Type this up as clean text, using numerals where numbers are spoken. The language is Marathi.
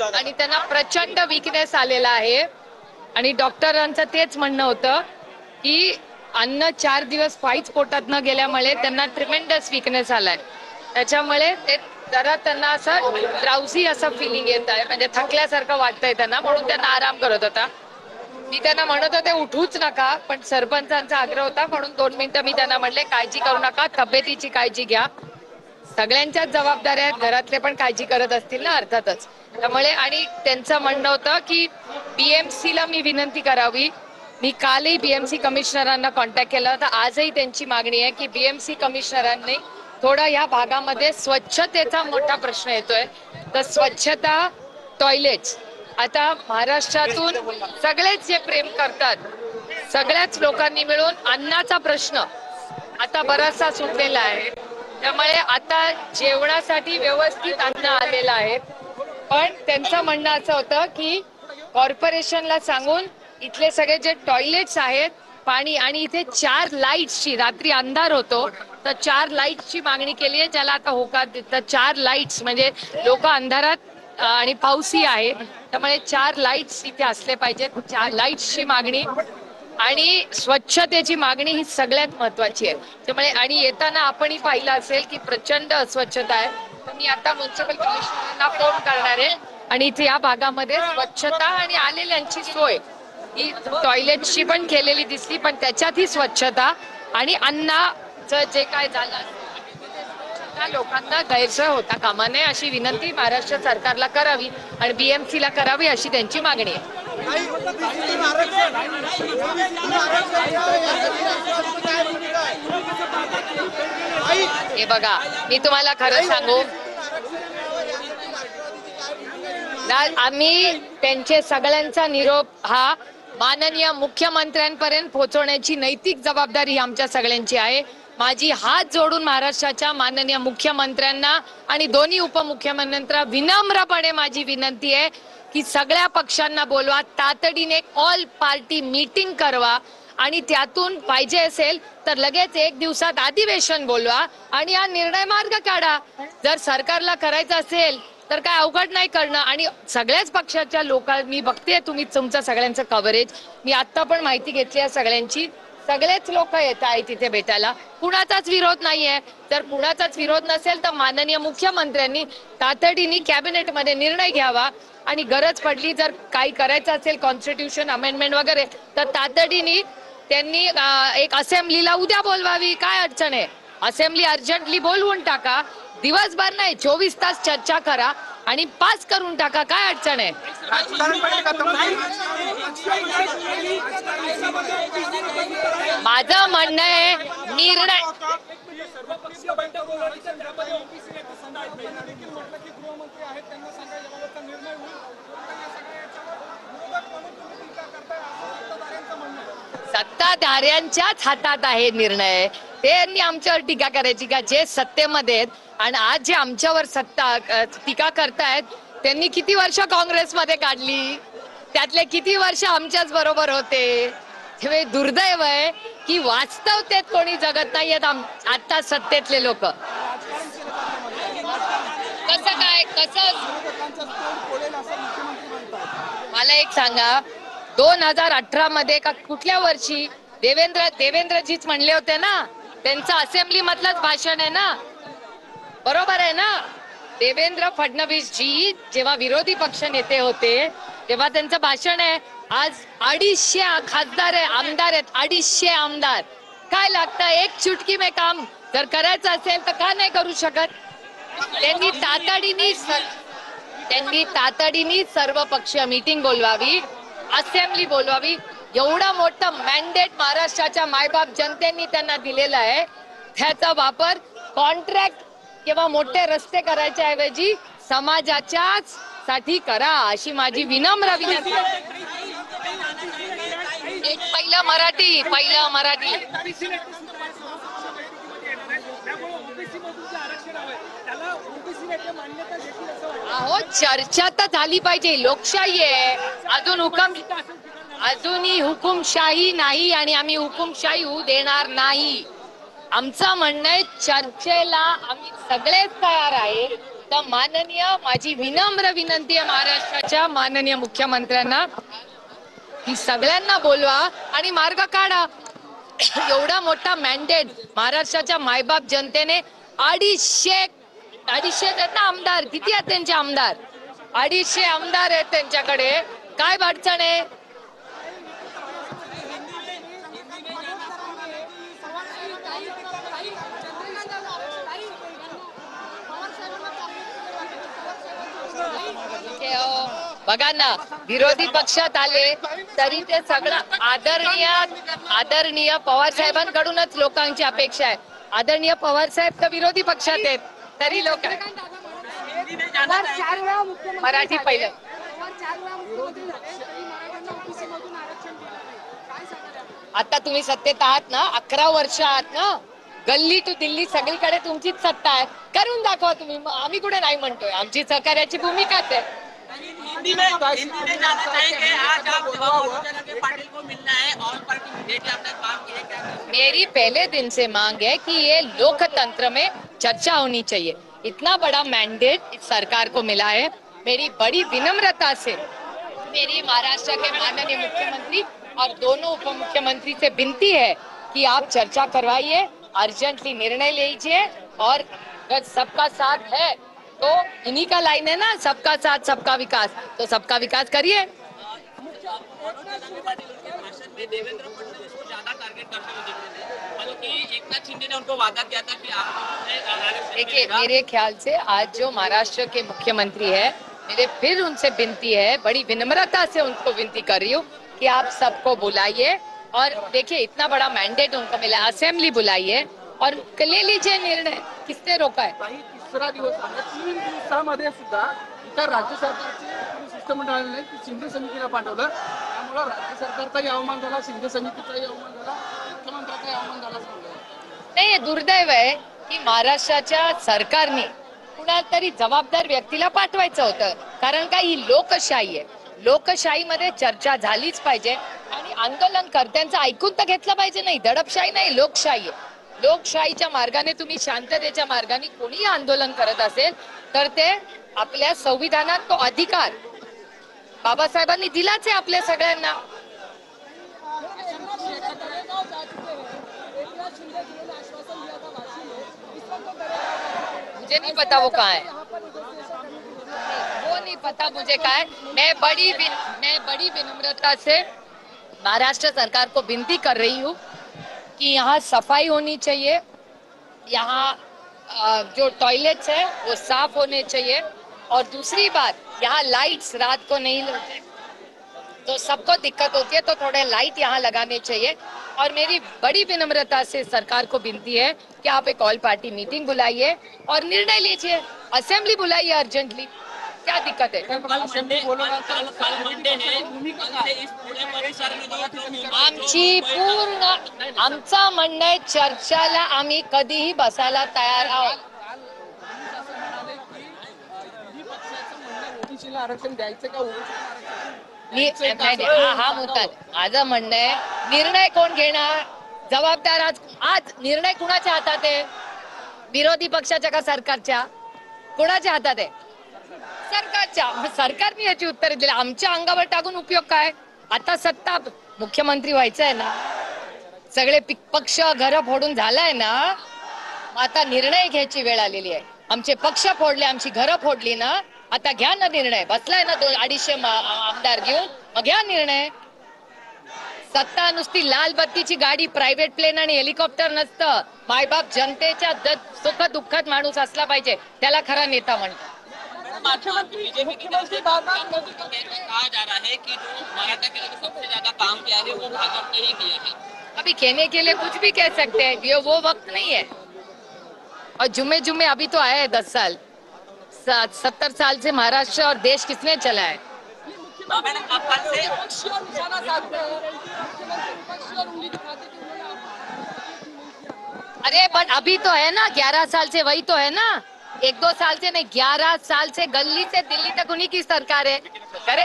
आणि त्यांना प्रचंड वीकनेस आलेला आहे आणि डॉक्टरांचं तेच म्हणणं होतं की अन्न 4 दिवस काहीच पोटात न गेल्यामुळे त्यांना ट्रिमेंडस वीकनेस आलाय. त्याच्यामुळे ते जरा त्यांना असं ड्राउझी असं फिलिंग येत आहे, म्हणजे थकल्यासारखं वाटतंय त्यांना, म्हणून त्यांना आराम करत होता. मी त्यांना म्हणत होते उठूच नका, पण सरपंचांचा आग्रह होता म्हणून 2 मिनिटं मी त्यांना म्हणले काळजी करू नका, तब्येतीची काळजी घ्या. सगळ्यांच्याच जबाबदाऱ्या आहेत, घरातले पण काळजी करत असतील ना अर्थातच. त्यामुळे आणि त्यांचं म्हणणं होतं की बीएमसी ला मी विनंती करावी. मी कालही बीएमसी कमिशनरांना कॉन्टॅक्ट केला होता. आजही त्यांची मागणी आहे की बीएमसी कमिशनरांनी थोडा या भागामध्ये स्वच्छतेचा मोठा प्रश्न येतोय, तर स्वच्छता, टॉयलेट्स. आता महाराष्ट्रातून सगळेच जे प्रेम करतात, सगळ्याच लोकांनी मिळून अन्नाचा प्रश्न आता बराचसा सुटलेला आहे. त्यामुळे आता जेवणासाठी व्यवस्थित अन्न आलेलं आहे. पण त्यांचं म्हणणं असं होतं की कॉर्पोरेशनला सांगून इथले सगळे जे टॉयलेट्स आहेत, पाणी आणि इथे 4 लाईट्सची, रात्री अंधार होतो तर 4 लाईट्सची मागणी केली आहे, ज्याला आता होकार देतात. 4 लाईट्स म्हणजे लोक अंधारात आणि पाऊसही आहे, त्यामुळे 4 लाईट्स इथे असले पाहिजेत. 4 लाईट्सची मागणी आणि स्वच्छतेची मागणी ही सगळ्यात महत्वाची आहे. त्यामुळे आणि येताना आपणही पाहिलं असेल की प्रचंड अस्वच्छता आहे. तर मी आता म्युन्सिपल कमिशनरांना फोन करणार आहे आणि इथे या भागामध्ये स्वच्छता आणि आलेल्यांची सोय ही टॉयलेटची पण केलेली दिसली, पण त्याच्यातही स्वच्छता आणि अन्नाचं जे काय झालं लोकांना गैरसोय होता कामा नये अशी विनंती महाराष्ट्र सरकारला करावी आणि बीएमसी ला करावी अशी त्यांची मागणी आहे. हे बघा, मी तुम्हाला खरं सांगू, आम्ही त्यांचे सगळ्यांचा निरोप हा माननीय मुख्यमंत्र्यांपर्यंत पोहोचवण्याची नैतिक जबाबदारी आमच्या सगळ्यांची आहे. माझी हात जोडून महाराष्ट्राच्या माननीय मुख्यमंत्र्यांना आणि दोन्ही उपमुख्यमंत्र्यांना विनम्रपणे माझी विनंती आहे की सगळ्या पक्षांना बोलवा, तातडीने ऑल पार्टी मीटिंग करवा आणि त्यातून पाहिजे असेल तर लगेच 1 दिवसात अधिवेशन बोलवा आणि हा निर्णय मार्ग काढा. जर सरकारला करायचं असेल तर काय अवघड नाही करणं. आणि सगळ्याच पक्षाच्या लोकांनी बघते तुम्ही तुमचं सगळ्यांचं कव्हरेज, मी आता पण माहिती घेतली आहे सगळ्यांची, सगळेच लोक येत आहेत तिथे भेटायला, कुणाचाच विरोध नाहीये. जर कुणाचाच विरोध नसेल तर माननीय मुख्यमंत्र्यांनी तातडीने कॅबिनेटमध्ये निर्णय घ्यावा आणि गरज पडली जर काही करायचं असेल कॉन्स्टिट्यूशन अमेंडमेंट वगैरे तर तातडीने त्यांनी एक असेंब्लीला उद्या बोलवावी. काय अडचण आहे? असेंब्ली अर्जंटली बोलवून टाका, दिवसभर नाही 24 तास चर्चा करा आणि पास करून टाका. काय अडचण आहे? माझं म्हणणं आहे निर्णय सत्ताधाऱ्यांच्याच हातात आहे निर्णय. त्यांनी आमच्यावर टीका करायची का? जे सत्तेमध्ये आहेत आणि आज जे आमच्यावर टीका करतायत त्यांनी किती वर्ष काँग्रेसमध्ये काढली, त्यातले किती वर्ष आमच्याच बरोबर होते. हे दुर्दैव आहे की वास्तवतेत कोणी जगत नाहीयेत आता सत्तेतले लोक. कसं काय मला एक सांगा, 2018 मध्ये का कुठल्या वर्षी देवेंद्रजीच म्हणले होते ना, त्यांचं असेंब्ली मधलंच भाषण आहे ना, बरोबर आहे ना? देवेंद्र फडणवीस जी जेव्हा विरोधी पक्ष नेते होते तेव्हा त्यांचं भाषण आहे. आज 250 खासदार आहे, आमदार आहेत, 250 आमदार. काय लागतं? एक चुटकी में काम जर करायचं असेल तर का नाही करू शकत? त्यांनी तातडीने सर्व पक्षीय मीटिंग बोलवावी, असेंब्ली बोलवावी. एवढा मोठा मॅन्डेट महाराष्ट्राच्या मायबाप जनतेने त्यांना दिलेला आहे, त्याचा वापर कॉन्ट्रॅक्ट किंवा मोठे रस्ते करायच्या ऐवजी समाजाच्याच साठी करा अशी माझी विनम्र विनंती. एक पहिलं मराठी अहो चर्चा तर झाली पाहिजे. लोकशाही आहे, अजूनही हुकुमशाही नाही आणि आम्ही हुकुमशाही होऊ देणार नाही. आमचं म्हणणं आहे चर्चेला आम्ही सगळेच तयार आहे, तर माननीय माझी विनम्र विनंती आहे महाराष्ट्राच्या माननीय मुख्यमंत्र्यांना की सगळ्यांना बोलवा आणि मार्ग काढा. एवढा मोठा मॅन्डेट महाराष्ट्राच्या मायबाप जनतेने 250 आहेत ना आमदार. किती आहेत त्यांचे आमदार? 250 आमदार आहेत त्यांच्याकडे. काय अडचण आहे? बघा ना, विरोधी पक्षात आले तरी ते सगळं आदरणीय पवार साहेबांकडूनच लोकांची अपेक्षा आहे. आदरणीय पवार साहेब तर विरोधी पक्षात आहेत तरी लोक मराठी पहिलं. आता तुम्ही सत्तेत आहात ना, 11 वर्ष आहात ना, गल्ली टू दिल्ली सगळीकडे तुमचीच सत्ता आहे. करून दाखवा तुम्ही. आम्ही कुठे नाही म्हणतोय. आमची सहकार्याची भूमिकाच आहे. मेरी पहले दिन से मांग है कि ये लोकतंत्र में चर्चा होनी चाहिए. इतना बड़ा मैंडेट इस सरकार को मिला है. मेरी बड़ी विनम्रता से मेरी महाराष्ट्र के माननीय मुख्यमंत्री और दोनों उप मुख्यमंत्री से विनती है कि आप चर्चा करवाइए, अर्जेंटली निर्णय लीजिए. और अगर सबका साथ है तो इन्हीं का लाइन है ना, सबका साथ सबका विकास. तो सबका विकास करिए. देवेंद्र फडणवीस को ज्यादा टारगेट करते हुए दिख रहे थे, बल्कि एकनाथ शिंदे ने उनको वादा किया था कि आप. देखिए, मेरे ख्याल से आज जो महाराष्ट्र के मुख्यमंत्री है, मेरे फिर उनसे विनती है, बड़ी विनम्रता से उनको विनती कर रही हूँ कि आप सबको बुलाइए. और देखिए, इतना बड़ा मैंडेट उनको मिला, असेंबली बुलाइए और ले लीजिए निर्णय. किसने रोका है? तिसरा दिवस आहे. 3 दिवसामध्ये सुद्धा इतर राज्य सरकारचे शिष्टमंडळाने शिंदे समितीला पाठवलं. त्यामुळे राज्य सरकारचाही अवमान झाला, शिंदे समितीचाही अवमान झाला, मुख्यमंत्र्यांचाही अवमान झाला. नाही, हे दुर्दैव आहे की महाराष्ट्राच्या सरकारने कुणाला तरी जबाबदार व्यक्तीला पाठवायचं होतं. कारण का ही लोकशाही आहे. लोकशाहीमध्ये चर्चा झालीच पाहिजे आणि आंदोलनकर्त्यांचं ऐकून तर घेतलं पाहिजे. नाही, दडपशाही नाही, लोकशाही आहे. लोकशाहीच्या मार्गाने तुम्ही शांततेच्या मार्गाने कोणी आंदोलन करत असेल तर ते आपल्या संविधानात तो अधिकार बाबासाहेबांनी दिलाच आहे आपल्या सगळ्यांना. मुझे नहीं पता वो कहाँ है, वो नहीं पता मुझे कहाँ है. मैं बड़ी विनम्रता से महाराष्ट्र सरकार को विनती कर रही हूँ कि यहाँ सफाई होनी चाहिए. यहाँ जो टॉयलेट्स है वो साफ होने चाहिए. और दूसरी बात, यहाँ लाइट्स रात को नहीं लगते तो सबको दिक्कत होती है, तो थोड़े लाइट यहाँ लगाने चाहिए. और मेरी बड़ी विनम्रता से सरकार को विनती है कि आप एक ऑल पार्टी मीटिंग बुलाइए और निर्णय लीजिए. असेंबली बुलाइए अर्जेंटली. क्या दिक्कत है? आमची पूर्ण आमचं म्हणणं आहे, चर्चाला आम्ही कधीही बसायला तयार आहोत. आरक्षण द्यायचं का? हा मुद्दा माझं म्हणणं आहे. निर्णय कोण घेणार? जबाबदार आज निर्णय कुणाच्या हातात आहे? विरोधी पक्षाच्या का सरकारच्या? कुणाच्या हातात आहे? सरकारच्या. सरकारने याची उत्तर दिली. आमच्या अंगावर टाकून उपयोग काय? आता सत्ता मुख्यमंत्री व्हायचं आहे ना, सगळे पक्ष घर फोडून झालाय ना, आता निर्णय घ्यायची वेळ आलेली आहे. आमचे पक्ष फोडले, आमची घरं फोडली ना, आता घ्या ना निर्णय. बसलाय ना 250 आमदार घेऊन, मग घ्या निर्णय. सत्ता नुसती लाल बत्तीची गाडी, प्रायव्हेट प्लेन आणि हेलिकॉप्टर नसतं. मायबाप जनतेच्या सुख दुःखात माणूस असला पाहिजे, त्याला खरा नेता म्हणतात. मुख्यमंत्री कहा जा रहा है कि जो मराठा के लिए सबसे ज्यादा काम किया है वो भाजपा ने ही किया है. अभी कहने के लिए कुछ भी कह सकते हैं, ये वो वक्त नहीं है. और जुम्मे अभी तो आया है 10 साल. 70 साल से महाराष्ट्र और देश किसने चला है? अरे बट अभी तो है ना, 11 साल से वही तो है ना. 1-2 साल से नहीं, 11 साल से गली से दिल्ली तक उन्हीं की सरकार है. करे